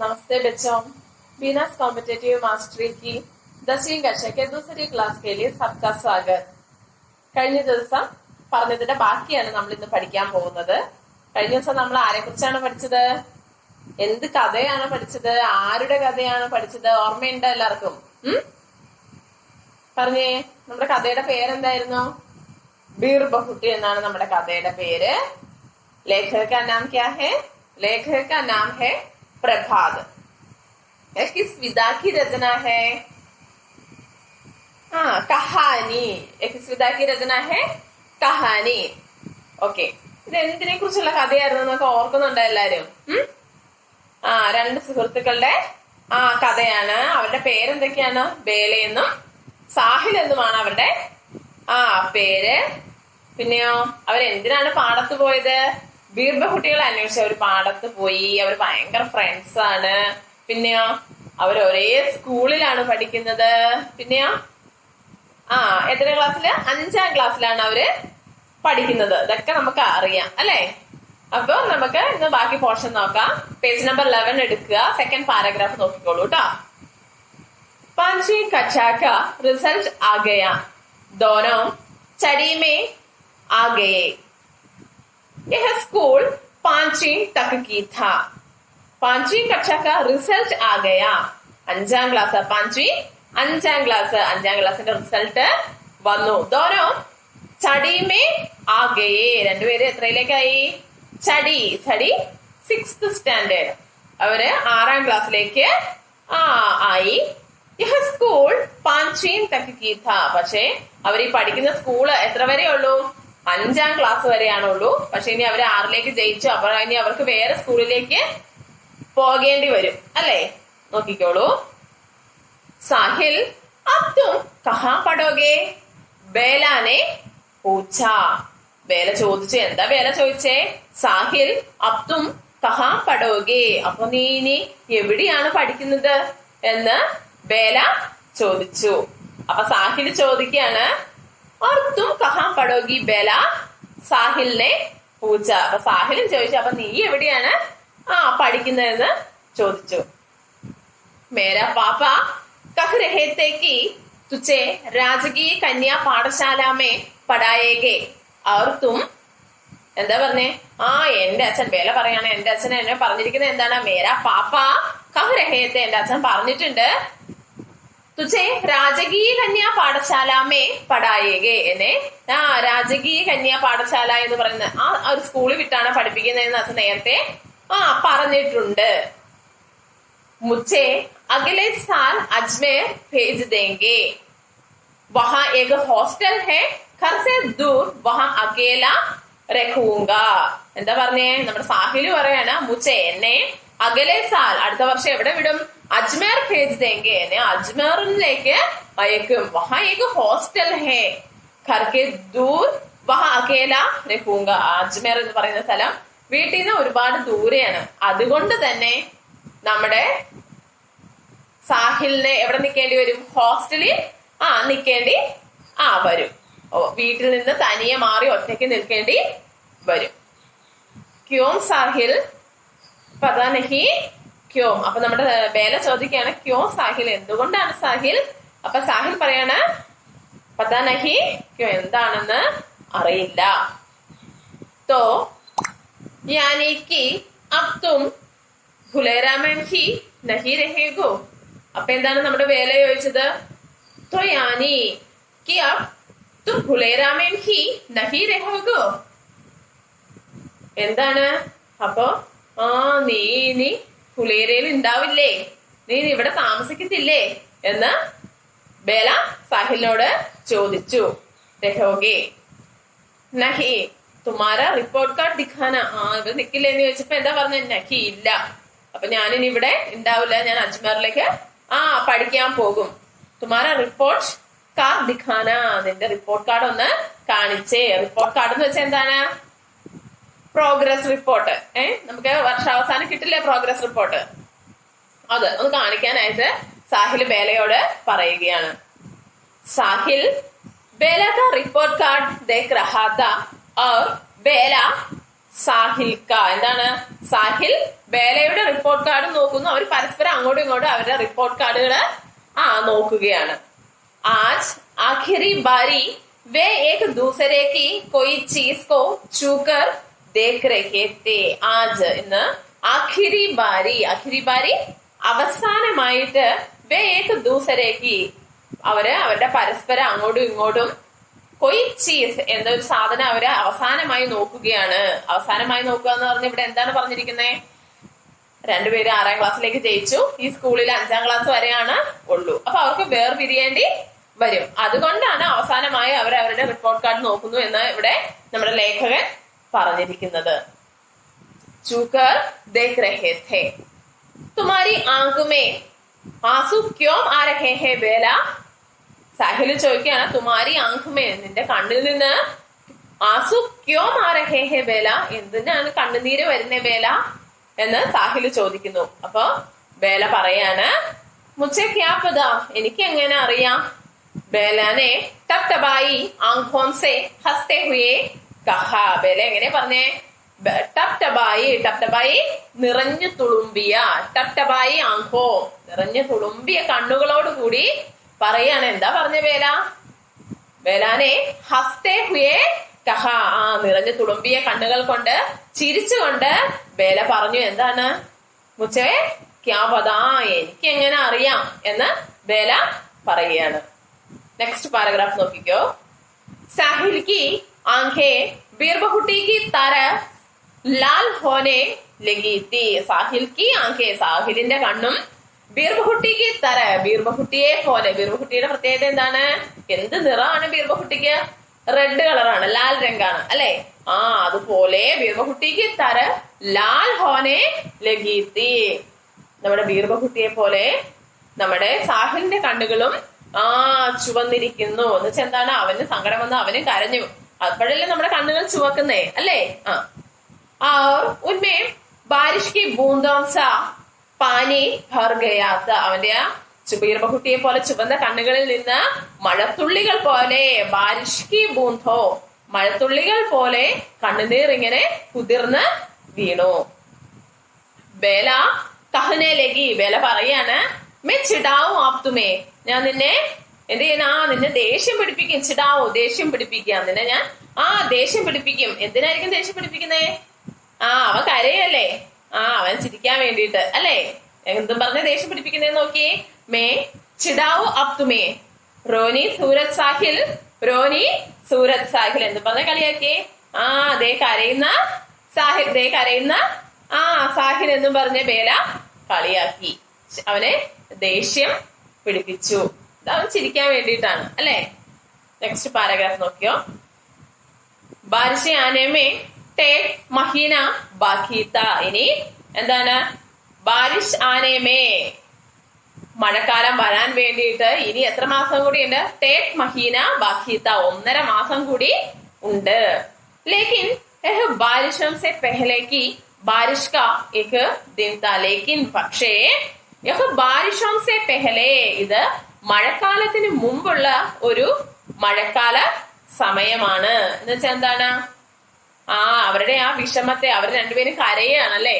नमस्ते बच्चों। बीनास competitive mastery की 10वीं कक्षा के दूसरी क्लास के लिए सबका स्वागत। കഴിഞ്ഞ ദിവസം പറഞ്ഞതിന്റെ ബാക്കിയാണ് നമ്മൾ ഇന്ന് പഠിക്കാൻ പോകുന്നത്. കഴിഞ്ഞ ദിവസം നമ്മൾ ആരെ കുറിച്ചാണ് പഠിച്ചത്? എന്ത് കഥയാണ് പഠിച്ചത്? ആരുടെ കഥയാണ് പഠിച്ചത്? ഓർമ്മയുണ്ടോ എല്ലാവർക്കും? പറഞ്ഞേ, നമ്മുടെ കഥയുടെ പേരെന്തായിരുന്നു? ബീർ ബഹുട്ടി എന്നാണ് നമ്മുടെ കഥയുടെ പേര്. लेखक का नाम क्या है? लेखक का नाम है प्रभात। किस विधा की रचना है? कहानी। किस विधा की रचना है? कहानी। ഓക്കെ, ഇത് എന്തിനെ കുറിച്ചുള്ള കഥയായിരുന്നു എന്നൊക്കെ ഓർക്കുന്നുണ്ടോ എല്ലാരും? രണ്ട് സുഹൃത്തുക്കളുടെ കഥയാണ്. അവരുടെ പേരെന്തൊക്കെയാണ്? ബേലയെന്നും സാഹിൽ എന്നുമാണ് അവരുടെ പേര്. പിന്നെയോ അവരെന്തിനാണ് പാടത്ത് പോയത്? ബീർബഹുട്ടികളെ അന്വേഷിച്ച് അവർ പാടത്ത് പോയി. അവർ ഭയങ്കര ഫ്രണ്ട്സ് ആണ്. പിന്നെയോ അവർ ഒരേ സ്കൂളിലാണ് പഠിക്കുന്നത്. പിന്നെയോ എത്ര ക്ലാസ്സില്? 5ാം ക്ലാസ്സിലാണ് അവര് പഠിക്കുന്നത്. ഇതൊക്കെ നമുക്ക് അറിയാം അല്ലെ? അപ്പൊ നമുക്ക് ഇന്ന് ബാക്കി പോർഷൻ നോക്കാം. പേജ് നമ്പർ 11 എടുക്കുക. സെക്കൻഡ് പാരഗ്രാഫ് നോക്കിക്കോളൂ കേട്ടോ. 5वीं कक्षा का रिजल्ट आ गया, दोनों चढ़ी में आ गए। यह स्कूल 5वीं तक की था. 5वीं कक्षा का रिजल्ट आ गया. 5ാം ക്ലാസ് 5ാം ക്ലാസ്സിന്റെ റിസൾട്ട് വന്നു. ദോനോ ചടി മേ ആ ഗയേ. രണ്ടുപേര് എത്രയിലേക്കായി? ചടി 6th സ്റ്റാൻഡേർഡ്. അവര് 6ാം ക്ലാസ്സിലേക്ക് ആയി. യഹ സ്കൂൾ 5वीं तक की था. പക്ഷെ അവർ ഈ പഠിക്കുന്ന സ്കൂള് എത്ര വരെ ഉള്ളൂ? 5ാം ക്ലാസ് വരെയാണുള്ളൂ. പക്ഷെ ഇനി അവര് 6ലേക്ക് ജയിച്ചു. അപ്പോൾ ഇനി അവർക്ക് വേറെ സ്കൂളിലേക്ക് പോകേണ്ടി വരും അല്ലേ? നോക്കിക്കോളൂ. സാഹിൽ അബ് തും കഹാ പഠോഗേ? ബേലാനെ പൂച്ച. ബേല ചോദിച്ചു. എന്താ ബേല ചോദിച്ചേ? സാഹിൽ അബ് തും കഹാ പഠോഗേ? അപ്പൊ നീ ഇനി എവിടെയാണ് പഠിക്കുന്നത് എന്ന് ബേല ചോദിച്ചു. അപ്പൊ സാഹിൽ ചോദിക്കാണ്, और तुम कहाँ पढ़ोगी बेला? സാഹിലിനെ പൂച്ച. അപ്പൊ സാഹിലും ചോദിച്ചു, അപ്പൊ നീ എവിടെയാണ് പഠിക്കുന്നതെന്ന് ചോദിച്ചു. മേരാ പാപ്പ കഹ് രഹേ തെ കി തുझे രാജകീയ കന്യാ പാഠശാല മേ പഠായേഗേ और तुम. എന്താ പറഞ്ഞേ? എന്റെ അച്ഛൻ, ബേല പറയാണ്, എന്റെ അച്ഛൻ എന്നെ പറഞ്ഞിരിക്കുന്നത് എന്താണ്? മേരാ പാപ്പ കഹ് രഹേ തെ, എന്റെ അച്ഛൻ പറഞ്ഞിട്ടുണ്ട്, തുझे രാജകീയ കന്യാ പാഠശാല മേ പഠായേഗേ. എന്നെ രാജകീയ കന്യാ പാഠശാല എന്ന് പറയുന്ന ഒരു സ്കൂളിൽ വിട്ടാണ് പഠിപ്പിക്കുന്നതെന്ന് അച്ഛൻ നേരത്തെ പറഞ്ഞിട്ടുണ്ട്. മുझे अगले साल अजमेर भेज देंगे, वहां एक हॉस्टल है, घर से दूर, वहां अकेला रखूंगा. എന്താ പറഞ്ഞേ? നമ്മുടെ സാഹില് പറയാണ്, മുझे എന്നെ അകലെ സാൽ അടുത്ത വർഷം എവിടെ വിടും? അജ്മേർ ഭേജ് ദേങ്കെ, എന്നെ അജ്മേറിലേക്ക് അയക്കും. വഹാ ഏക് ഹോസ്റ്റൽ ഹേ, ഘർ കെ ദൂർ, വഹാ അകേല രഹൂങ്ക. അജ്മേർ എന്ന് പറയുന്ന സ്ഥലം വീട്ടിൽ നിന്ന് ഒരുപാട് ദൂരെയാണ്. അതുകൊണ്ട് തന്നെ നമ്മുടെ സാഹിലിനെ എവിടെ നിൽക്കേണ്ടി വരും? ഹോസ്റ്റലിൽ നിൽക്കേണ്ടി വരും. വീട്ടിൽ നിന്ന് തനിയെ മാറി ഒറ്റയ്ക്ക് നിൽക്കേണ്ടി വരും. ക്യോം സാഹിൽ പതാ നഹി ക്യോം. അപ്പൊ നമ്മുടെ ബേല ചോദിക്കുകയാണ്, ക്യോം സാഹിൽ, എന്തുകൊണ്ടാണ് സാഹിൽ? അപ്പൊ സാഹിൽ പറയാണ്, പതാ നഹി ക്യോം, എന്താണെന്ന് അറിയില്ല. തോ യാനി കി അബ് തും ഫുലേരാ മേം ഹി നഹി രഹേഗോ. അപ്പൊ എന്താണ് നമ്മുടെ ബേല ചോദിച്ചത്? തോ യാനി കി അബ് തും ഫുലേരാ മേം ഹി നഹി രഹോഗോ. എന്താണ്? അപ്പൊ നീ ഇനി ഫുലേരയിൽ ഉണ്ടാവില്ലേ? നീ ഇവിടെ താമസിക്കത്തില്ലേ എന്ന് ബേല സാഹിലിനോട് ചോദിച്ചു. രഹോഗേ നഹി തുമാര റിപ്പോർട്ട് കാർഡ് ദിഖാന. ഇവിടെ നിക്കില്ലേ എന്ന് ചോദിച്ചപ്പോ എന്താ പറഞ്ഞ? നഹി, ഇല്ല. അപ്പൊ ഞാനിനി ഇവിടെ ഉണ്ടാവില്ല, ഞാൻ അജ്മേറിലേക്ക് പഠിക്കാൻ പോകും. തുമാര റിപ്പോർട്ട് കാർഡ് ദിഖാന, നിന്റെ റിപ്പോർട്ട് കാർഡ് ഒന്ന് കാണിച്ചേ. റിപ്പോർട്ട് കാർഡ് എന്ന് വെച്ചാൽ എന്താണ്? Progress report. നമുക്ക് വർഷാവസാനം കിട്ടില്ലേ പ്രോഗ്രസ് റിപ്പോർട്ട്? അത് ഒന്ന് കാണിക്കാനായിട്ട് സാഹിൽ ബേലയോട് പറയുകയാണ്. സാഹിൽ बेला का रिपोर्ट कार्ड देख रहा था और बेला സാഹിൽ ക എന്താണ് സാഹിൽ ബേലയുടെ റിപ്പോർട്ട് കാർഡ് നോക്കുന്നു. അവർ പരസ്പരം അങ്ങോട്ടും ഇങ്ങോട്ടും അവരുടെ റിപ്പോർട്ട് കാർഡുകള് നോക്കുകയാണ്. ആജ് ആഖിരി ബാരി വേ ഏക് ദൂസരെ കി കോയി ചീസ് കോ ചൂക്കർ ദേഖ് രഹേ തേ. ആജ് ഇന്ന് ആഖിരി ബാരി അവസാനമായിട്ട് വേ ഏക് ദൂസരേക്ക് അവരുടെ പരസ്പരം അങ്ങോട്ടും ഇങ്ങോട്ടും കൊയ് ചീസ് എന്നൊരു സാധനം അവര് അവസാനമായി നോക്കുകയാണ്. അവസാനമായി നോക്കുക എന്ന് പറഞ്ഞ ഇവിടെ എന്താണ് പറഞ്ഞിരിക്കുന്നത്? രണ്ടുപേരും 6ാം ക്ലാസ്സിലേക്ക് ജയിച്ചു. ഈ സ്കൂളിൽ 5ാം ക്ലാസ് വരെയാണ് ഉള്ളൂ. അപ്പൊ അവർക്ക് വേർപിരിയേണ്ടി വരും. അതുകൊണ്ടാണ് അവസാനമായി അവരുടെ റിപ്പോർട്ട് കാർഡ് നോക്കുന്നു എന്ന് ഇവിടെ നമ്മുടെ ലേഖകൻ പറഞ്ഞിരിക്കുന്നത്. ചൂക്കർ ദേഖ് രഹേ ഥേ. തുമാരി ആങ്ക് മേ ആസു ക്യോം ആ രഹേ ഹേ ബേല. സാഹിൽ ചോദിക്കുകയാണ്, തുമാരി ആങ്ക് മേ നിന്റെ കണ്ണിൽ നിന്ന് ആസു ക്യോം ആ രഹേ ഹേ ബേല എന്തിനാണ് കണ്ണുനീര് വരുന്നേ ബേല എന്ന് സാഹിൽ ചോദിക്കുന്നു. അപ്പൊ ബേല പറയാണ്, മുझे क्या पता എനിക്ക് എങ്ങനെ അറിയാം. ബേലനെ ടപ് ടബായി ആംഖോം സെ ഹസ്തേ ഹുയേ കഹാ. ബേല എങ്ങനെ പറഞ്ഞേ? ടപ് ടബായി നിറഞ്ഞു തുളുമ്പിയ, ടപ് ടബായി ആങ്കോ നിറഞ്ഞു തുളുമ്പിയ കണ്ണുകളോട് കൂടി പറയാണ്. എന്താ പറഞ്ഞ ബേലാനെ ഹസ്തേ ഹുയേ കഹ. നിറഞ്ഞു തുളുമ്പിയ കണ്ണുകൾ കൊണ്ട് ചിരിച്ചുകൊണ്ട് ബേല പറഞ്ഞു, എന്താണ്? മുझे ക്യാ പതാ എനിക്ക് എങ്ങനെ അറിയാം എന്ന് ബേല പറയുകയാണ്. നെക്സ്റ്റ് പാരഗ്രാഫ് നോക്കിക്കോ. സാഹിൽ കി ആംഖേ ബീർബഹുട്ടി കി തരഹ് ലാൽ ഹോനെ ലഗി തീ. സാഹിൽ കി ആംഖേ സാഹിലിന്റെ കണ്ണും ബീർബഹുട്ടിക്ക് ബീർബഹുട്ടിയെ പോലെ. ബീർബഹുട്ടിയുടെ പ്രത്യേകത എന്താണ്? എന്ത് നിറമാണ് ബീർബഹുട്ടിക്ക്? റെഡ് കളറാണ്, ലാൽ രംഗാണ് അല്ലെ? അതുപോലെ ബീർബഹുട്ടിക്ക് ലാൽ ഹോനെ ലഗി തീ. നമ്മുടെ ബീർബഹുട്ടിയെ പോലെ നമ്മുടെ സാഹിലിന്റെ കണ്ണുകളും ചുവന്നിരിക്കുന്നു. എന്ന് വെച്ചാൽ എന്താണ്? അവന് സങ്കടം വന്ന് അവന് കരഞ്ഞു. അപ്പോഴല്ലേ നമ്മുടെ കണ്ണുകൾ ചുവക്കുന്നേ അല്ലേ? और उनमें बारिश की बूंदों सा പാനി ഭർ ഗയാ था. അവന്റെ ബീർബഹുട്ടിയെ പോലെ ചുവന്ന കണ്ണുകളിൽ നിന്ന് മഴത്തുള്ളികൾ പോലെ, ബാരിഷ് കി ബൂന്തോ മഴത്തുള്ളികൾ പോലെ കണ്ണുനീർ ഇങ്ങനെ കുതിർന്ന് വീണു. ബേല കഹനെ ലഗി. ബേല പറയാണ്, മേ ചിടാവും ആപ് തുമേ ഞാൻ നിന്നെ എന്ത് ചെയ്യുന്ന നിന്നെ ദേഷ്യം പിടിപ്പിക്കും. ചിടാവോ ദേഷ്യം പിടിപ്പിക്കാം. നിന്നെ ഞാൻ ദേഷ്യം പിടിപ്പിക്കും. എന്തിനായിരിക്കും ദേഷ്യം പിടിപ്പിക്കുന്നേ? അവൻ കരയല്ലേ? അവൻ ചിരിക്കാൻ വേണ്ടിയിട്ട് അല്ലേ? എന്തും പറഞ്ഞ ദേഷ്യം പിടിപ്പിക്കുന്നേ നോക്കിയേ. മേ ചിടാവു അപ് തുമേ റോനി സൂരജ് സാഹിൽ എന്ത് പറഞ്ഞ കളിയാക്കിയേ? ദേ കരയുന്ന സാഹിൽ എന്നും പറഞ്ഞ ബേല കളിയാക്കി. അവനെ ദേഷ്യം പിടിപ്പിച്ചു. അവൻ ചിരിക്കാൻ വേണ്ടിയിട്ടാണ് അല്ലെ? നെക്സ്റ്റ് പാരഗ്രാഫ് നോക്കിയോ. ബാരിഷ് ആനേമേ ടേക് മഹീന ബാക്കിത്ത. ഇനി എന്താണ്? ബാരിഷ് ആനേമേ മഴക്കാലം വരാൻ വേണ്ടിയിട്ട് ഇനി എത്ര മാസം കൂടി ഉണ്ട്? ടേക് മഹീന ബാക്കിത്ത 1.5 മാസം കൂടി ഉണ്ട്. ലേക്കിൻ ബാരിഷോं से पहले की बारिश का एक दिन था. ലേക്കിൻ പക്ഷേ ബാരിഷോं से पहले ഇത് മഴക്കാലത്തിന് മുമ്പുള്ള ഒരു മഴക്കാല സമയമാണ്. എന്ന് വെച്ചാൽ എന്താണ്? അവരുടെ വിഷമത്തെ, അവർ രണ്ടുപേരും കരയാണല്ലേ?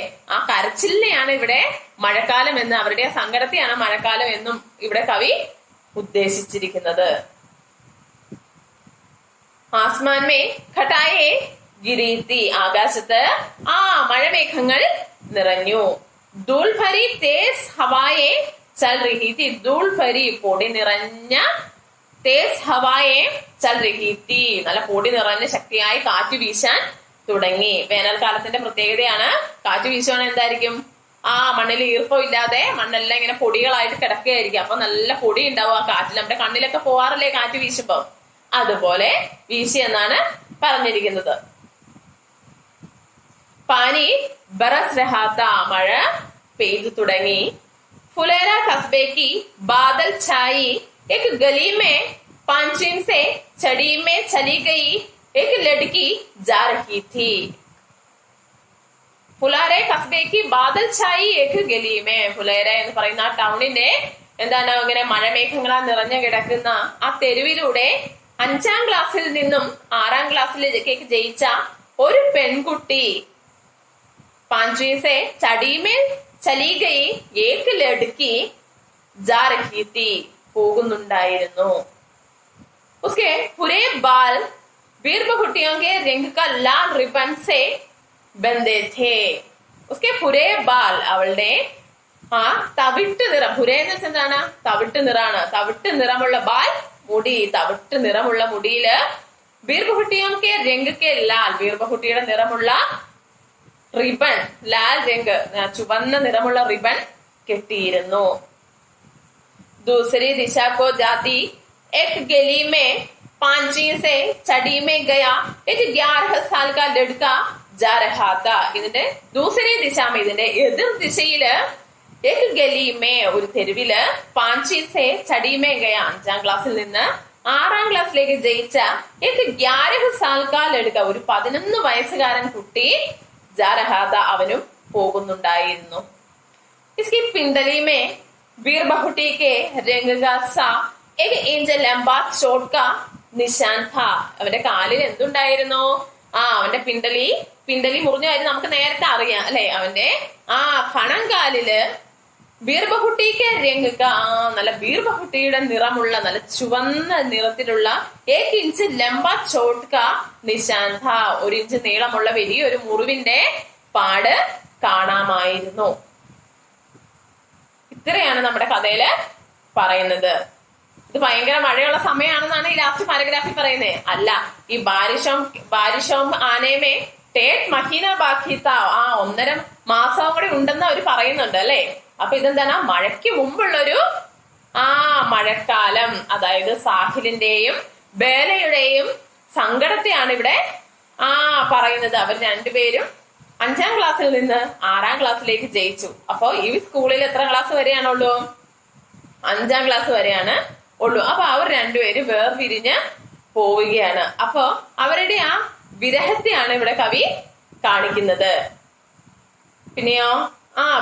കരച്ചിലിനെയാണ് ഇവിടെ മഴക്കാലം എന്ന്, അവരുടെ സങ്കടത്തെയാണ് മഴക്കാലം എന്നും ഇവിടെ കവി ഉദ്ദേശിച്ചിരിക്കുന്നത്. ആസ്മാൻ മേ ഘട്ടായേ ഗിരീത്തി. ആകാശത്ത് മഴമേഘങ്ങൾ നിറഞ്ഞു. ധൂൾ ഭരി തേസ് ഹവായെ ചൽ രഹി തി. ധൂൾ ഭരി പൊടി നിറഞ്ഞ, തേസ് ഹവായെ ചൽ രഹി തി നല്ല പൊടി നിറഞ്ഞ ശക്തിയായി കാറ്റ് വീശാൻ തുടങ്ങി. വേനൽക്കാലത്തിന്റെ പ്രത്യേകതയാണ് കാറ്റ് വീശുവാൻ എന്തായിരിക്കും? മണ്ണിൽ ഈർപ്പം ഇല്ലാതെ മണ്ണെല്ലാം ഇങ്ങനെ പൊടികളായിട്ട് കിടക്കുകയായിരിക്കും. അപ്പൊ നല്ല പൊടി ഉണ്ടാവും ആ കാറ്റിൽ. നമ്മുടെ കണ്ണിലൊക്കെ പോവാറില്ലേ കാറ്റ് വീശുമ്പോ? അതുപോലെ വീശി എന്നാണ് പറഞ്ഞിരിക്കുന്നത്. പാനി ബറസ് രഹാത്ത. മഴ പെയ്തു തുടങ്ങി. ഫുലേര കസ്ബे की बादल छाई एक गली में 5 दिन से छड़ी में चली गई एक लड़की जा रही थी. ഫുലാരെ കസ്ബे की बादल छाई एक गली में. ഫുലേര എന്ന് പറയുന്ന ആ ടൗണിന്റെ എന്താണ് ഇങ്ങനെ മഴമേഘങ്ങളാ നിറഞ്ഞു കിടക്കുന്ന ആ തെരുവിലൂടെ 5ാം ക്ലാസ്സിൽ നിന്നും 6ാം ക്ലാസ്സിലേക്ക് ജയിച്ച ഒരു പെൺകുട്ടി पांचवी से चढ़ी में चली गई एक लड़की जा रही थी പോകുന്നുണ്ടായിരുന്നു. उसके पूरे बाल बीरबहुटियों के रिंग का लाल रिबन से बंधे थे. उसके पूरे बाल അവളുടെ തവിട്ട് നിറം, പുരേ എന്ന് വെച്ചാൽ എന്താണ്? തവിട്ട് നിറാണ്. തവിട്ട് നിറമുള്ള ബാൽ മുടി, തവിട്ട് നിറമുള്ള മുടിയില് ബീർബഹുട്ടിയും കെ രംഗ് കെ ലാൽ, ബീർബഹുട്ടിയുടെ നിറമുള്ള റിബൺ, ലാൽ രംഗ് ചുവന്ന നിറമുള്ള റിബൺ കെട്ടിയിരുന്നു. दूसरी दिशा को जाती एक गली में पांची से चढ़ी में गया एक 11 साल का लड़का जा रहा था. ഇതിന്റെ दूसरी दिशा में, ഇതിന്റെ എതിർ ദിശയില് एक गली में, ഒരു തെരുവില് പാഞ്ചി സെ ചടി മേ ഗയ, 5ാം ക്ലാസ്സിൽ നിന്ന് 6ാം ക്ലാസ്സിലേക്ക് ജയിച്ച एक 11 साल का लड़का, ഒരു 11 വയസ്സുകാരൻ കുട്ടി जा रहा था, അവനും പോകുന്നുണ്ടായിരുന്നു. इसकी पिंडली में बीरबहुटी के रंग का सा 1 इंच लंबा चोट का निशान था. അവന്റെ കാലിൽ എന്തുണ്ടായിരുന്നു? അവന്റെ പിണ്ടലി മുറിഞ്ഞു കാര്യം നമുക്ക് നേരത്തെ അറിയാം അല്ലെ. അവന്റെ കണങ്കാലില് ബീർബഹുട്ടിക്ക് രംഗ് നല്ല ബീർബഹുട്ടിയുടെ നിറമുള്ള നല്ല ചുവന്ന നിറത്തിലുള്ള 1 ഇഞ്ച് ലംബ ചോട്ട് കാ നിശാൻ ഥാ, 1 ഇഞ്ച് നീളമുള്ള വലിയൊരു മുറിവിന്റെ പാട് കാണാമായിരുന്നു. ഇത്രയാണ് നമ്മുടെ കഥയില് പറയുന്നത്. ഇത് ഭയങ്കര മഴയുള്ള സമയമാണെന്നാണ് ഈ ലാസ്റ്റ് പാരഗ്രാഫിൽ പറയുന്നത്. അല്ല, ഈ ബാരിഷോം ആനേമേ ടേറ്റ് മഹീന ബാക്കിത്ത, 1.5 മാസവും കൂടി ഉണ്ടെന്ന് അവര് പറയുന്നുണ്ട് അല്ലെ. അപ്പൊ ഇതെന്താണ്? മഴയ്ക്ക് മുമ്പുള്ളൊരു മഴക്കാലം, അതായത് സാഹിലിന്റെയും ബേലയുടെയും സങ്കടത്തെയാണ് ഇവിടെ പറയുന്നത്. അവർ രണ്ടുപേരും 5ാം ക്ലാസ്സിൽ നിന്ന് 6ാം ക്ലാസ്സിലേക്ക് ജയിച്ചു. അപ്പൊ ഈ സ്കൂളിൽ എത്ര ക്ലാസ് വരെയാണുള്ളൂ? 5ാം ക്ലാസ് വരെയാണ് ഉള്ളൂ. അപ്പൊ അവർ രണ്ടുപേരും വേർപിരിഞ്ഞ് പോവുകയാണ്. അപ്പൊ അവരുടെ വിരഹത്തെയാണ് ഇവിടെ കവി കാണിക്കുന്നത്. പിന്നെയോ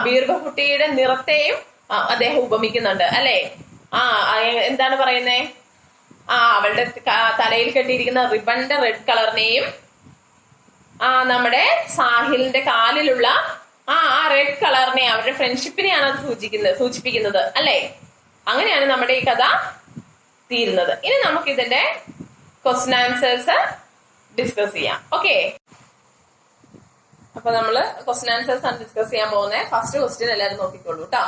ബീർബഹുട്ടിയുടെ നിറത്തെയും അദ്ദേഹം ഉപമിക്കുന്നുണ്ട് അല്ലെ. എന്താണ് പറയുന്നേ? അവളുടെ തലയിൽ കെട്ടിയിരിക്കുന്ന റിബണിന്റെ റെഡ് കളറിനെയും നമ്മുടെ സാഹിലിന്റെ കാലിലുള്ള റെഡ് കളറിനെ, അവരുടെ ഫ്രണ്ട്ഷിപ്പിനെയാണ് അത് സൂചിപ്പിക്കുന്നത് അല്ലെ. അങ്ങനെയാണ് നമ്മുടെ ഈ കഥ തീരുന്നത്. ഇനി നമുക്ക് ഇതിന്റെ ക്വസ്റ്റ്യൻ ആൻസേഴ്സ് ഡിസ്കസ് ചെയ്യാം. ഓക്കെ, അപ്പൊ നമ്മള് ക്വസ്റ്റ്യൻ ആൻസേഴ്സ് ആണ് ഡിസ്കസ് ചെയ്യാൻ പോകുന്നത്. ഫസ്റ്റ് ക്വസ്റ്റ്യൻ എല്ലാരും നോക്കിക്കോളൂ കേട്ടോ.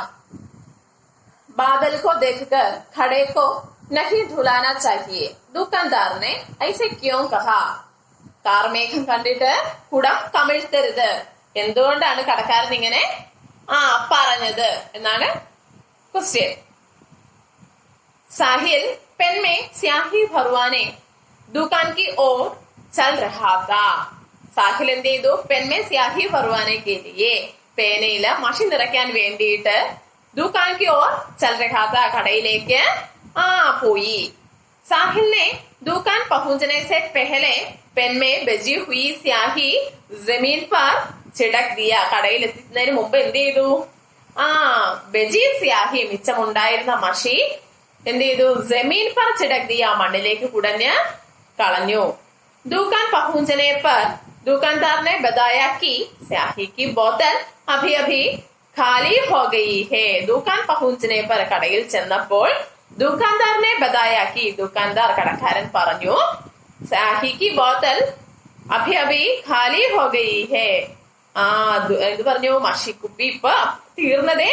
बादल को देखकर खड़े को नहीं धुलाना चाहिए, दुकानदार ने ऐसे क्यों कहा? കാർമേഘം കണ്ടിട്ട് കുടം കമിഴ്ത്തരുത്, എന്തുകൊണ്ടാണ് കടക്കാരൻ ഇങ്ങനെ പറഞ്ഞത് എന്നാണ് ക്വസ്റ്റ്യൻ. സാഹിൽ पेन में स्याही भरवाने दुकान की ओर चल रहा था. സാഹിൽ എന്ത് ചെയ്തു? പെൻ മേ സ്യാഹി ഭർവാനെ കെ ലിയേ, പേനയില് മഷി നിറയ്ക്കാൻ വേണ്ടിയിട്ട് दुकान की ओर चल रहा था, കടയിലേക്ക് പോയി. साहिल ने दुकान पहुंचने से पहले पेन में बजी हुई स्याही जमीन पर छिड़क दिया. കടയിൽ എത്തുന്നതിന് മുമ്പ് എന്ത് ചെയ്തു? ബജി സ്യാഹി, മിച്ചമുണ്ടായിരുന്ന മഷി എന്ത് ചെയ്തു? ജമീൻ പർ छिड़क दिया, മണ്ണിലേക്ക് കുടഞ്ഞ് കളഞ്ഞു. दुकान पहुंचने पर दुकानदार ने बताया कि स्याही की बोतल अभी अभी खाली हो गई है. दुकान पहुंचने पर, കടയിൽ ചെന്നപ്പോൾ ദുക്കാൻദാറിനെ ബതായാക്കി, ദുക്കാൻദാർ കടക്കാരൻ പറഞ്ഞു, സ്യാഹി കി ബോത്തൽ അഭി അഭി ഖാലി ഹോ ഗയി ഹേ. എന്ത് പറഞ്ഞു? മഷിക്കുപ്പി ഇപ്പൊ തീർന്നതേ,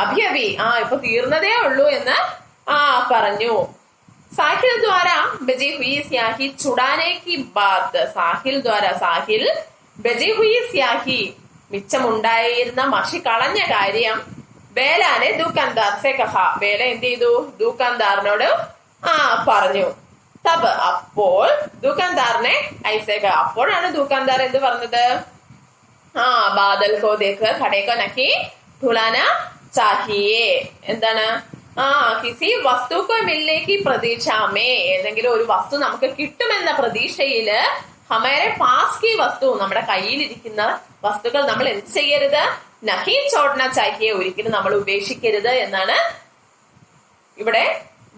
അഭി അഭി ഇപ്പൊ തീർന്നതേ ഉള്ളൂ എന്ന് പറഞ്ഞു. സാഹിൽ ദ്വാര ബജി ഹുയി സ്യാഹി ചുടാനെ കി ബാത്, സാഹിൽ ബജി ഹുയി സ്യാഹി, മിച്ചമുണ്ടായിരുന്ന മഷി കളഞ്ഞ കാര്യം ബേലാനെ ദുക്കാൻദാർ സെ കഹ, ബേല എന്ത് ചെയ്തു? ദുക്കാൻദാറിനോട് പറഞ്ഞു. തബ്, അപ്പോൾ ദുക്കാൻദാറിനെ ഐസേക, അപ്പോഴാണ് ദുക്കാൻദാർ എന്ത് പറഞ്ഞത്? ബാദൽ കോ ദേഖ് ഖടേ കോ നഹി ധുലാന ചാഹിയേ. എന്താണ്? കിസി വസ്തു കോ മിൽനെ കി പ്രതീക്ഷ മേ, ഏതെങ്കിലും ഒരു വസ്തു നമുക്ക് കിട്ടുമെന്ന പ്രതീക്ഷയില് ഹമാരെ പാസ് കി വസ്തു, നമ്മുടെ കയ്യിലിരിക്കുന്ന വസ്തുക്കൾ നമ്മൾ എന്ത് ചെയ്യരുത്? നഹി ചോടന ചാഹിയെ, ഒരിക്കലും നമ്മൾ ഉപേക്ഷിക്കരുത് എന്നാണ് ഇവിടെ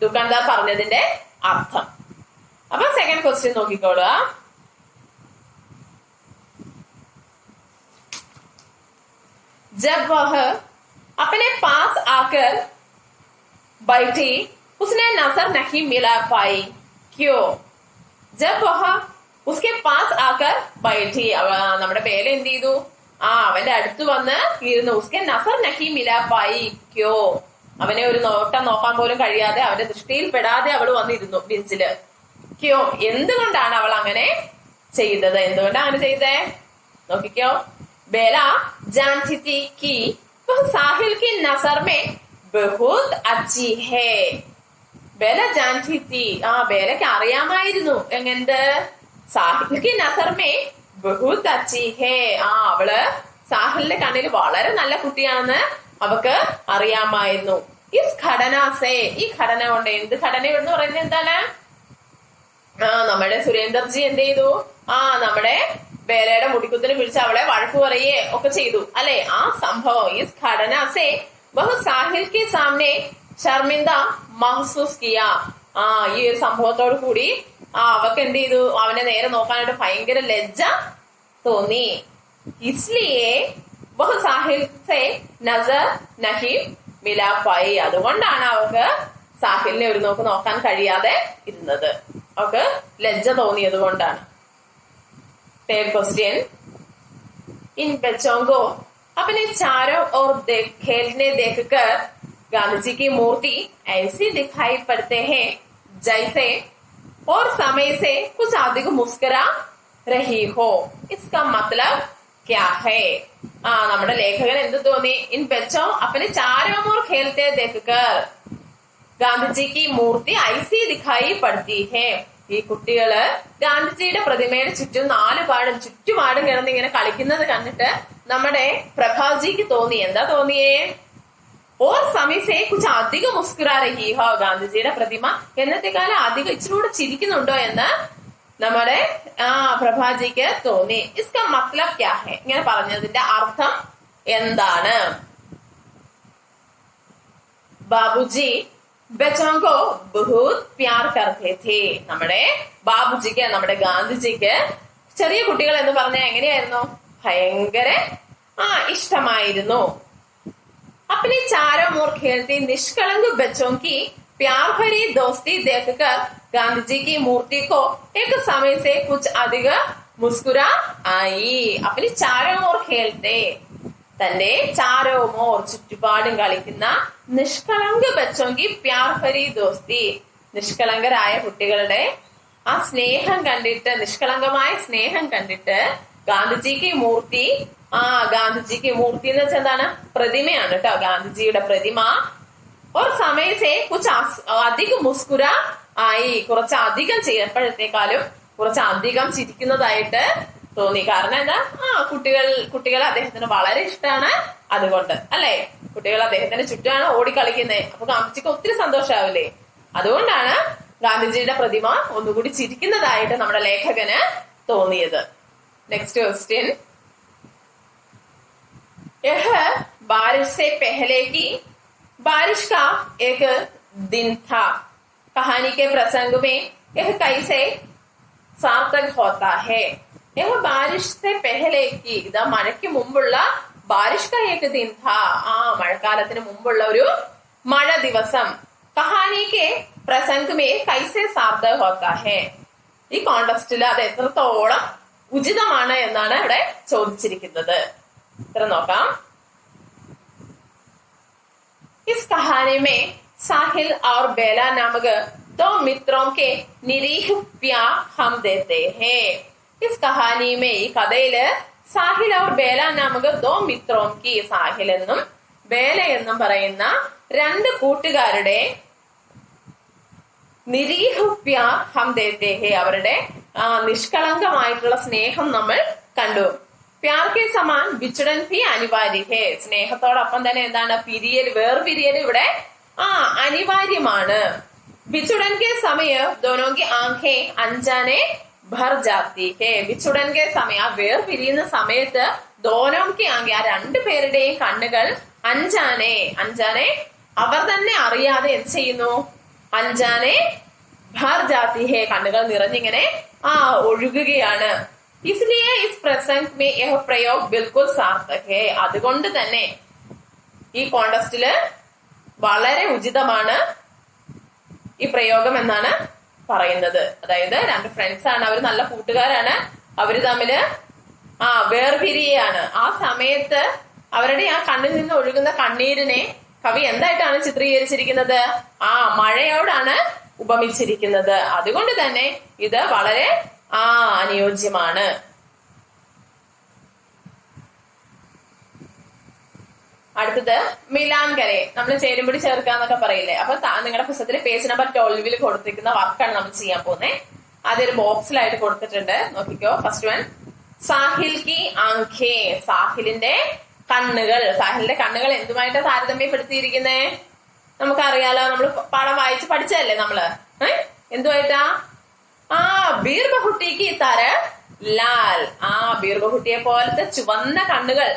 ദുക്കാൻദാർ പറഞ്ഞതിന്റെ അർത്ഥം. അപ്പൊ സെക്കൻഡ് ക്വസ്റ്റ്യൻ നോക്കിക്കോളുക. जब वह अपने पास आकर बैठी उसने नजर नहीं मिला पाई. क्यों? जब वह उसके पास आकर बैठी, നമ്മുടെ ബേല എന്ത് ചെയ്തു? അവന്റെ അടുത്ത് വന്ന് ഇരുന്നു. ഉസ്കെ നസർ നഹി മിലാ പായി. ക്യോ? അവനെ ഒരു നോട്ടം നോക്കാൻ പോലും കഴിയാതെ അവന്റെ ദൃഷ്ടിയിൽ പെടാതെ അവൾ വന്നിരുന്നു ബെഞ്ചില്. ക്യോ? എന്തുകൊണ്ടാണ് അവൾ അങ്ങനെ ചെയ്തത്? എന്തുകൊണ്ടാണ് അങ്ങനെ ചെയ്തേ? നോക്കിക്കോ. ബേല जानती थी कि वह साहिल की नजर में बहुत अच्छी है. ബേല जानती थी. ബേലക്ക് അറിയാമായിരുന്നു എങ്ങനത്തെ സാഹിൽ की नजर में बहुत अच्छी है. അവള് സാഹിലിന്റെ കണ്ണിൽ വളരെ നല്ല കുട്ടിയാണെന്ന് അവക്ക് അറിയാമായിരുന്നു. ഇസ് ഘടനാസേ, ഈ ഘടന കൊണ്ട്, എന്ത് ഘടന എന്ന് പറയുന്നത് എന്താണ്? നമ്മുടെ സുരേന്ദർജി എന്ത് ചെയ്തു? നമ്മുടെ ബേലയുടെ മുടിക്കുത്തിന് പിടിച്ച് അവളെ വഴക്കു പറയേ ഒക്കെ ചെയ്തു അല്ലെ? ആ സംഭവം ഇസ് ഘടന സേ വഹ് സാഹിൽ കെ സാമനെ ശർമിന്ദ മഹ്സൂസ് കിയ. ഈ ഒരു സംഭവത്തോട് കൂടി അവക്ക് എന്ത് ചെയ്തു? അവനെ നേരെ നോക്കാനായിട്ട് ഭയങ്കര ലജ്ജ തോന്നി. ഇസ്ലിയെ വഹ് സാഹിൽ സേ നസർ നഹി മിലാ പായി. അതുകൊണ്ടാണ് അവക്ക് സാഹിലിനെ ഒരു നോക്ക് നോക്കാൻ കഴിയാതെ ഇരുന്നത്. അവക്ക് ലജ്ജ തോന്നിയത് കൊണ്ടാണ്. Third question. इन बच्चों को अपने चारों ओर खेलने देखकर गांधी जी की मूर्ति ऐसी दिखाई पड़ते हैं जैसे और समय से कुछ अधिक मुस्कुरा रही हो. इसका मतलब क्या है? നമ്മുടെ ലേഖകൻ എന്ത് തോന്നി? ഇൻ ബച്ചോ अपने चारों ओर खेलते देखकर गांधी जी की मूर्ति ऐसी दिखाई पड़ती है. ഈ കുട്ടികള് ഗാന്ധിജിയുടെ പ്രതിമയുടെ ചുറ്റുപാടും കിടന്ന് ഇങ്ങനെ കളിക്കുന്നത് കണ്ടിട്ട് നമ്മുടെ പ്രഭാജിക്ക് തോന്നി. എന്താ തോന്നിയേ? ഓർ സമയസേ കുച്ച് അധികം മുസ്കുരാ രഹി ഹോ. ഗാന്ധിജിയുടെ പ്രതിമ എന്നത്തെക്കാലം അധികം ഇച്ചിരൂടെ ചിരിക്കുന്നുണ്ടോ എന്ന് നമ്മുടെ പ്രഭാജിക്ക് തോന്നി. ഇസ്കാ മത്ലബ് ക്യാ ഹെ? ഇങ്ങനെ പറഞ്ഞതിന്റെ അർത്ഥം എന്താണ്? ബാബുജി ബച്ചോं को बहुत प्यार करते थे. നമ്മുടെ ബാബുജിക്ക്, നമ്മുടെ ഗാന്ധിജിക്ക് ചെറിയ കുട്ടികൾ എന്ന് പറഞ്ഞാൽ എങ്ങനെയായിരുന്നു? ഭയങ്കര ഇഷ്ടമായിരുന്നു. अपने चारों ओर खेलते निष्कलंक बच्चों की प्यार भरी दोस्ती देखकर गांधी जी की मूर्ति को एक समय से कुछ अधिक मुस्कुरा आई. अपने चारों ओर खेलते, തന്റെ ചാരവും ഓർ ചുറ്റുപാടും കളിക്കുന്ന നിഷ്കളങ്ക ബച്ചോങ്കി പ്യാർ ഭരി ദോസ്തി, നിഷ്കളങ്കരായ കുട്ടികളുടെ ആ സ്നേഹം കണ്ടിട്ട്, നിഷ്കളങ്കമായ സ്നേഹം കണ്ടിട്ട് ഗാന്ധിജിക്ക് മൂർത്തി, ഗാന്ധിജിക്ക് മൂർത്തി എന്ന് വെച്ചാൽ എന്താണ്? പ്രതിമയാണ് കേട്ടോ, ഗാന്ധിജിയുടെ പ്രതിമ. ഓർ സമയത്തെ കുച്ച് അധികം മുസ്കുര ആയി, കുറച്ചധികം ചെയ്യപ്പോഴത്തേക്കാളും കുറച്ചധികം ചിരിക്കുന്നതായിട്ട് തോന്നി. കാരണം എന്താ? കുട്ടികൾ അദ്ദേഹത്തിന് വളരെ ഇഷ്ടമാണ്. അതുകൊണ്ട് അല്ലെ, കുട്ടികൾ അദ്ദേഹത്തിന് ചുറ്റാണ് ഓടിക്കളിക്കുന്നത്. അപ്പൊ ഗാന്ധിജിക്ക് ഒത്തിരി സന്തോഷാവില്ലേ? അതുകൊണ്ടാണ് ഗാന്ധിജിയുടെ പ്രതിമ ഒന്നുകൂടി ചിരിക്കുന്നതായിട്ട് നമ്മുടെ ലേഖകന് തോന്നിയത്. Next question. यह बारिश से पहले की बारिश का एक दिन था. कहानी के प्रसंग में यह कैसे सार्थक होता है? यह बारिश से पहले की, ഇതാ മഴയ്ക്ക് മുമ്പുള്ള ബാരിഷ് का एक दिन था, മഴക്കാലത്തിന് മുമ്പുള്ള ഒരു മഴ ദിവസം. കഹാനി के प्रसंग में कैसे सार्थक होता है? ഈ കോണ്ടെക്സ്റ്റിൽ അത് എത്രത്തോളം ഉചിതമാണ് എന്നാണ് ഇവിടെ ചോദിച്ചിരിക്കുന്നത്. इस कहानी में साहिल और बेला नामक दो मित्रों के निरीह प्यार हम देते हैं. इस कहानी में ഈ കഥയില് സാഹിൽ और बेला नामक दो मित्रों की, സാഹിൽ എന്നും ബേല എന്നും പറയുന്ന രണ്ട് കൂട്ടുകാരുടെ നിരീഹ പ്യാർ ഹം ദേത്തെ ഹേ, അവരുടെ നിഷ്കളങ്കമായിട്ടുള്ള സ്നേഹം നമ്മൾ കണ്ടു. പ്യാർ കെ സമാൻ വിച്ഛടൻ ഭി അനിവാര്യ ഹേ, സ്നേഹത്തോടൊപ്പം തന്നെ എന്താണ്? വേർപിരിയൽ ഇവിടെ അനിവാര്യമാണ്. വിച്ഛടൻ കെ സമയ ദോനോ കി ആംഖേ അഞ്ചാനെ ഭർ ജാത്തി ഹേ. വിച്ഛടൻ കെ സമയ, വേർപിരിയുന്ന സമയത്ത് ദോനോ കി ആംഖേ, ആ രണ്ടുപേരുടെയും കണ്ണുകൾ അഞ്ചാനെ അവർ തന്നെ അറിയാതെ എന്ത് ചെയ്യുന്നു? അഞ്ചാനെ ഭർ ജാത്തി ഹേ, കണ്ണുകൾ നിറഞ്ഞിങ്ങനെ ഒഴുകുകയാണ്. इसलिए इस प्रसंग में यह प्रयोग बिल्कुल सार्थक है. അതുകൊണ്ട് തന്നെ ഈ കോണ്ടസ്റ്റില് വളരെ ഉചിതമാണ് ഈ പ്രയോഗം എന്നാണ് പറയുന്നത്. അതായത് രണ്ട് ഫ്രണ്ട്സ് ആണ്, അവർ നല്ല കൂട്ടുകാരാണ്, അവര് തമ്മില് വേർപിരിയാണ്. ആ സമയത്ത് അവരുടെ ആ കണ്ണിൽ നിന്ന് ഒഴുകുന്ന കണ്ണീരിനെ കവി എന്തായിട്ടാണ് ചിത്രീകരിച്ചിരിക്കുന്നത്? മഴയോടാണ് ഉപമിച്ചിരിക്കുന്നത്. അതുകൊണ്ട് തന്നെ ഇത് വളരെ അനുയോജ്യമാണ്. അടുത്തത് മിലാൻ കരെ. നമ്മൾ ചേരുംപടി ചേർക്കാന്നൊക്കെ പറയില്ലേ? അപ്പൊ നിങ്ങളുടെ പുസ്തകത്തിൽ പേജ് നമ്പർ 12 കൊടുത്തിരിക്കുന്ന വർക്കാണ് നമ്മൾ ചെയ്യാൻ പോകുന്നത്. അതൊരു ബോക്സിലായിട്ട് കൊടുത്തിട്ടുണ്ട്, നോക്കിക്കോ. ഫസ്റ്റ് വൺ, സാഹിൽ കി ആംഖേ. സാഹിലിന്റെ കണ്ണുകൾ. സാഹിലിന്റെ കണ്ണുകൾ എന്തുമായിട്ട് താരതമ്യപ്പെടുത്തിയിരിക്കുന്നേ? നമുക്കറിയാലോ, നമ്മൾ പാഠം വായിച്ച് പഠിച്ചതല്ലേ നമ്മള്. എന്തുമായിട്ടാ? ബീർബഹുട്ടിക്ക് തര ലാൽ. ബീർബഹുട്ടിയെ പോലത്തെ ചുവന്ന കണ്ണുകൾ.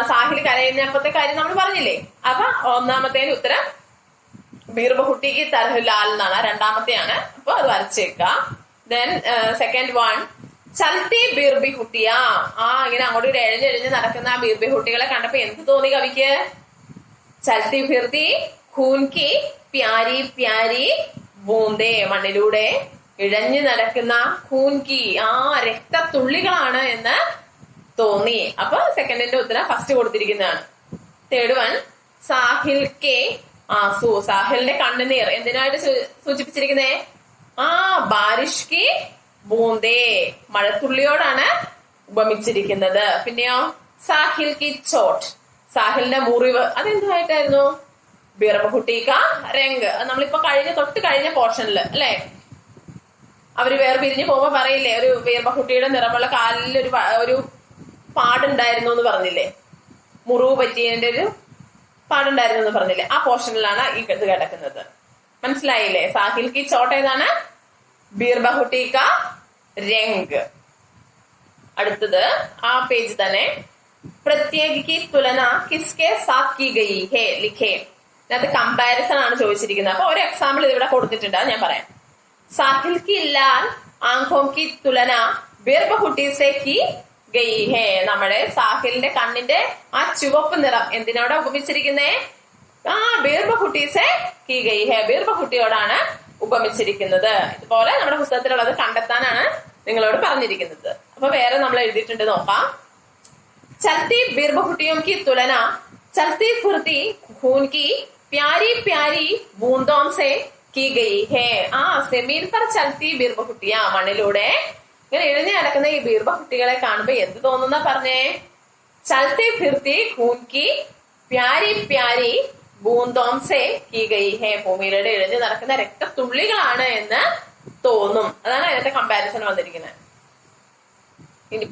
സാഹിൽ കരയുന്നപ്പത്തെ കാര്യം നമ്മൾ പറഞ്ഞില്ലേ? അപ്പൊ ഒന്നാമത്തേന് ഉത്തരം ബീർബഹുട്ടിക്ക് തര ലാൽ എന്നാണ്. രണ്ടാമത്തെയാണ്, അപ്പൊ അത് വരച്ചേക്കാം. ദെൻ സെക്കൻഡ് വൺ, ചൽത്തി ബീർബി കുട്ടിയ. ഇങ്ങനെ അങ്ങോട്ട് എഴഞ്ഞെഴിഞ്ഞ് നടക്കുന്ന ആ ബീർബി കുട്ടികളെ കണ്ടപ്പോ എന്ത് തോന്നി കവിക്ക്? ചൽത്തി ഫിർത്തി ഖൂൻകി പ്യാരി പ്യാരി ബൂന്തേ. മണ്ണിലൂടെ ഇഴഞ്ഞു നടക്കുന്ന ഖൂൻകി, രക്തത്തുള്ളികളാണ് എന്ന് തോന്നി. അപ്പൊ സെക്കൻഡിന്റെ ഉത്തരം ഫസ്റ്റ് കൊടുത്തിരിക്കുന്നതാണ്. തേർഡ് വൺ, സാഹിൽ കെ ആസു. സാഹിലിന്റെ കണ്ണുനീർ എന്തിനായിട്ട് സൂചിപ്പിച്ചിരിക്കുന്നേ? ബാരിഷ് കി ബൂന്തേ. മഴത്തുള്ളിയോടാണ് ഉപമിച്ചിരിക്കുന്നത്. പിന്നെയോ സാഹിൽ കി ചോട്ട്. സാഹിലിന്റെ മുറിവ് അതെന്തുമായിട്ടായിരുന്നു? ബീർബഹുട്ടിക്ക രംഗ്. നമ്മളിപ്പോ തൊട്ട് കഴിഞ്ഞ പോർഷനിൽ അല്ലെ, അവര് വേർപിരിഞ്ഞ് പോകുമ്പോ പറയില്ലേ, ഒരു ബീർബഹുട്ടിയുടെ നിറമുള്ള കാലിൽ ഒരു പാടുണ്ടായിരുന്നു എന്ന് പറഞ്ഞില്ലേ? മുറിവ് പറ്റിയതിന്റെ ഒരു പാടുണ്ടായിരുന്നു എന്ന് പറഞ്ഞില്ലേ? ആ പോർഷനിലാണ് ഈ ഇത് കിടക്കുന്നത്. മനസ്സിലായില്ലേ? സാഹിൽ കി ചോട്ട് ഏതാണ്? ബീർബഹുട്ടിക്ക രംഗ്. അടുത്തത് ആ പേജ് തന്നെ, പ്രത്യേക് കി തുലന കിസ്കെ സാത്ത് കി ഗയി ഹേ ലിഖേ. ഇതിനകത്ത് കമ്പാരിസൺ ആണ് ചോദിച്ചിരിക്കുന്നത്. അപ്പൊ ഒരു എക്സാമ്പിൾ ഇവിടെ കൊടുത്തിട്ടുണ്ട്, ഞാൻ പറയാം. സാഹിൽ കി ലാൽ ആംഖോം കി തുലന ബീർബഹുട്ടി സെ കി ഗയി ഹേ. നമ്മുടെ സാഹിലിന്റെ കണ്ണിന്റെ ആ ചുവപ്പ് നിറം എന്തിനോടാ ഉപമിച്ചിരിക്കുന്നേ? ബീർബഹുട്ടി സെ കി ഗയി ഹേ. ബീർബഹുട്ടിയോടാണ് ഉപമിച്ചിരിക്കുന്നത്. ഇതുപോലെ നമ്മുടെ പുസ്തകത്തിലുള്ളത് കണ്ടെത്താനാണ് നിങ്ങളോട് പറഞ്ഞിരിക്കുന്നത്. അപ്പൊ വേറെ നമ്മൾ എഴുതിയിട്ടുണ്ട്, നോക്കാം. ചൽത്തി ബീർബഹുട്ടിയോം കി തുലന ചൽത്തി ഫിർത്തി ഖൂൻ കി പ്യാരി പ്യാരി ബൂന്തോം സെ കി ഗയി ഹേ. സെമീൻ പർ ചൽത്തി ബീർബഹുട്ടിയ. മണ്ണിലൂടെ ഇങ്ങനെ ഇഴഞ്ഞു നടക്കുന്ന ഈ ബീർബഹുട്ടികളെ കാണുമ്പോ എന്ത് തോന്നുന്ന പറഞ്ഞേ? ചൽത്തി ഫിർത്തി ഖൂൻ കി പ്യാരി പ്യാരി ബൂന്തോം സെ കി ഗയി ഹേ. ഭൂമിയിലൂടെ ഇഴഞ്ഞു നടക്കുന്ന രക്തത്തുള്ളികളാണ് എന്ന് തോന്നും. അതാണ് അതിനകത്തെ കമ്പാരിസൺ വന്നിരിക്കുന്നത്.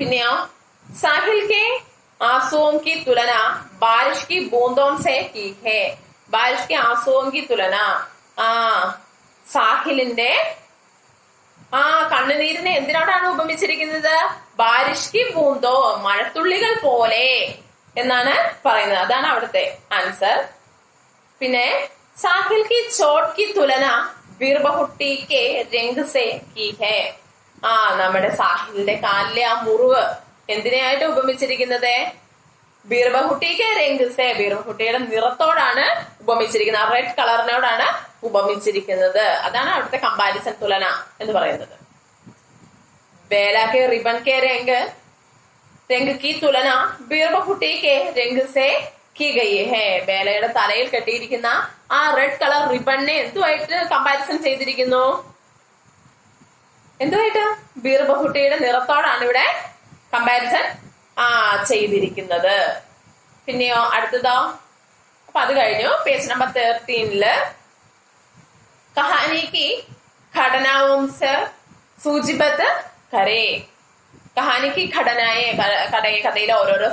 പിന്നെയോ സാഹിൽ കെ ആസുओं की तुलना बारिश की बूंदों से की है. बारिश के आंसुओं की तुलना. സാഹിലിന്റെ കണ്ണുനീരിനെ എന്തിനോടാണ് ഉപമിച്ചിരിക്കുന്നത്? ബാരിഷ് കി ബൂന്തോ, മഴത്തുള്ളികൾ പോലെ എന്നാണ് പറയുന്നത്. അതാണ് അവിടുത്തെ ആൻസർ. പിന്നെ സാഹിൽ കി ചോട്ട് കി തുലന ബീർബഹുട്ടി കെ രംഗ് സെ കി ഹേ. നമ്മുടെ സാഹിലിന്റെ കാലിലെ ആ മുറിവ് എന്തിനായിട്ട് ഉപമിച്ചിരിക്കുന്നത്? ബീർബഹുട്ടിക്ക് രംഗ് സെ. ബീർബഹുട്ടിയുടെ നിറത്തോടാണ് ഉപമിച്ചിരിക്കുന്നത്. ആ റെഡ് കളറിനോടാണ് ഉപമിച്ചിരിക്കുന്നത്. അതാണ് അവിടുത്തെ കമ്പാരിസൺ, തുലന എന്ന് പറയുന്നത്. ബേല കെ റിബൺ കെ രംഗ് രംഗ് കി തുലന ബീർബഹുട്ടി കെ രംഗ് സെ കി ഗയി ഹേ. ബേലയുടെ തലയിൽ കെട്ടിയിരിക്കുന്ന ആ റെഡ് കളർ റിബണിനെ എന്തുമായിട്ട് കമ്പാരിസൺ ചെയ്തിരിക്കുന്നു? എന്തുമായിട്ട്? ബീർബഹുട്ടിയുടെ നിറത്തോടാണ് ഇവിടെ കമ്പാരിസൺ ചെയ്തിരിക്കുന്നത്. പിന്നെയോ അടുത്തതോ? അപ്പൊ അത് കഴിഞ്ഞു. പേജ് നമ്പർ 13 കഹാനി കി ഘടനാവും സെ സൂചിബദ്ധ കരേ. കഹാനിക്ക് കഥയിലെ ഓരോ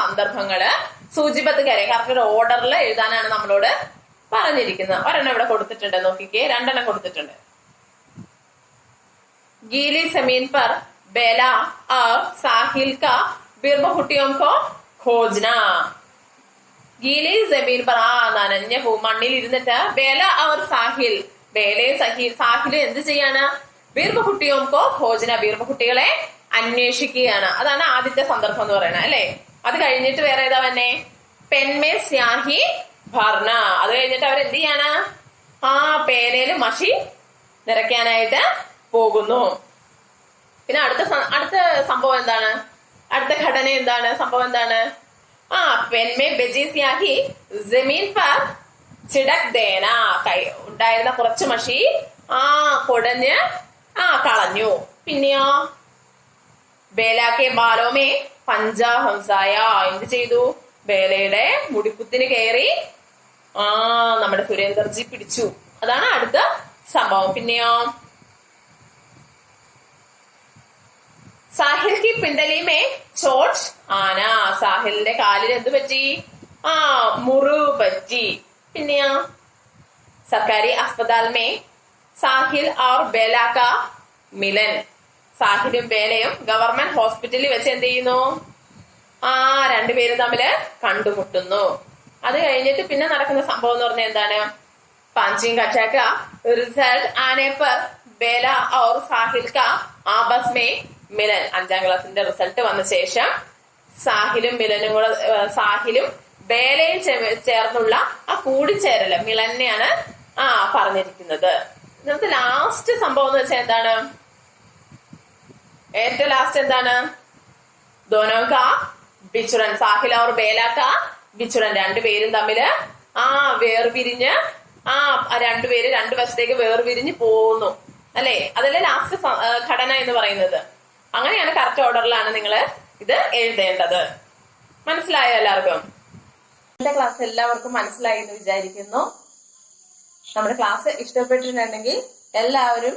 സന്ദർഭങ്ങള് സൂചിബദ്ധ കരേ കറക്റ്റ് ഒരു ഓർഡറിൽ എഴുതാനാണ് നമ്മളോട് പറഞ്ഞിരിക്കുന്നത്. ഒരെണ്ണം ഇവിടെ കൊടുത്തിട്ടുണ്ട്, നോക്കിക്കേ. രണ്ടെണ്ണം കൊടുത്തിട്ടുണ്ട്. गीली जमीन पर बेला और साहिल का ബീർബഹുട്ടിയോം കോ ഖോജ്ന. ഗീലി ജമീൻ പർ, നനഞ്ഞ മണ്ണിൽ ഇരുന്നിട്ട് ബേല അവർ സാഹിൽ, ബേലയും സാഹിലും എന്ത് ചെയ്യാണ്? ബീർബകുട്ടിയോംകോ ഭോജന, ബീർബകുട്ടികളെ അന്വേഷിക്കുകയാണ്. അതാണ് ആദ്യത്തെ സന്ദർഭം എന്ന് പറയുന്നത് അല്ലെ. അത് കഴിഞ്ഞിട്ട് വേറെ ഏതാ വന്നെ? പെൻമേ സ്യാഹി ഭർണ. അത് കഴിഞ്ഞിട്ട് അവർ എന്ത് ചെയ്യാണ്? പേനയില് മഷി നിറയ്ക്കാനായിട്ട് പോകുന്നു. പിന്നെ അടുത്ത സംഭവം എന്താണ്? അടുത്ത ഘടന എന്താണ്? സംഭവം എന്താണ്? പെൻമേ ബജി സ്യാഹി ജമീൻ പർ ചിടക് ദേന. ഉണ്ടായിരുന്ന കുറച്ച് മഷി കൊടഞ്ഞ് കളഞ്ഞു. പിന്നെയോ ബേലാക്കെ ബാലോമേ പഞ്ചാഹംസായ. എന്ത് ചെയ്തു? ബേലയുടെ മുടിക്കുത്തിന് കയറി നമ്മുടെ സുരേന്ദർജി പിടിച്ചു. അതാണ് അടുത്ത സംഭവം. പിന്നെയോ സാഹിൽ കി പിണ്ടലിമേ ചോട്ട് ആന. സാഹിലിന്റെ കാലിൽ എന്ത് പറ്റി? മുറിവ് പറ്റി. പിന്നെയോ സർക്കാരി അസ്പതാൽ മേ സാഹിൽ और बेला का मिलन. സാഹിലും ബേലയും ഗവൺമെന്റ് ഹോസ്പിറ്റലിൽ വെച്ച് എന്ത് ചെയ്യുന്നു? രണ്ടുപേരും തമ്മില് കണ്ടുമുട്ടുന്നു. അത് കഴിഞ്ഞിട്ട് പിന്നെ നടക്കുന്ന സംഭവം എന്ന് പറഞ്ഞാൽ എന്താണ്? പാഞ്ചിങ് കക്ഷ का रिजल्ट आने पर बेला और साहिल का आपस में मिलन. 5ാം ക്ലാസിന്റെ റിസൾട്ട് വന്ന ശേഷം സാഹിലും മിലനും കൂടെ, സാഹിലും ബേലയും ചേർന്നുള്ള കൂടിച്ചേരല് മിലനെയാണ് പറഞ്ഞിരിക്കുന്നത്. ഇന്നത്തെ ലാസ്റ്റ് സംഭവം എന്ന് വെച്ചാൽ എന്താണ്? ഏറ്റവും ലാസ്റ്റ് എന്താണ്? ദോനോ കാ ബിച്ചുറൻ. സാഹിൽ और ബേല കാ ബിച്ചുറൻ. രണ്ടുപേരും തമ്മില് വേർപിരിഞ്ഞ് രണ്ടുപേര് രണ്ടു വശത്തേക്ക് വേർപിരിഞ്ഞ് പോകുന്നു അല്ലെ. അതല്ലേ ലാസ്റ്റ് ഘടന എന്ന് പറയുന്നത്. അങ്ങനെയാണ് കറക്റ്റ് ഓർഡറിലാണ് നിങ്ങൾ ഇത് എഴുതേണ്ടത്. മനസ്സിലായോ എല്ലാവർക്കും? എന്റെ ക്ലാസ് എല്ലാവർക്കും മനസ്സിലായി എന്ന് വിചാരിക്കുന്നു. നമ്മുടെ ക്ലാസ് ഇഷ്ടപ്പെട്ടിട്ടുണ്ടെങ്കിൽ എല്ലാവരും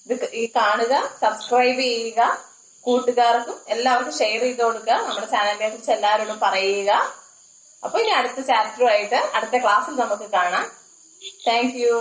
ഇത് കാണുക, സബ്സ്ക്രൈബ് ചെയ്യുക, കൂട്ടുകാർക്കും എല്ലാവർക്കും ഷെയർ ചെയ്ത് കൊടുക്കുക. നമ്മുടെ ചാനലിനെ കുറിച്ച് എല്ലാവരോടും പറയുക. അപ്പൊ ഇനി അടുത്ത ചാപ്റ്ററുമായിട്ട് അടുത്ത ക്ലാസ്സിൽ നമുക്ക് കാണാം. Thank you.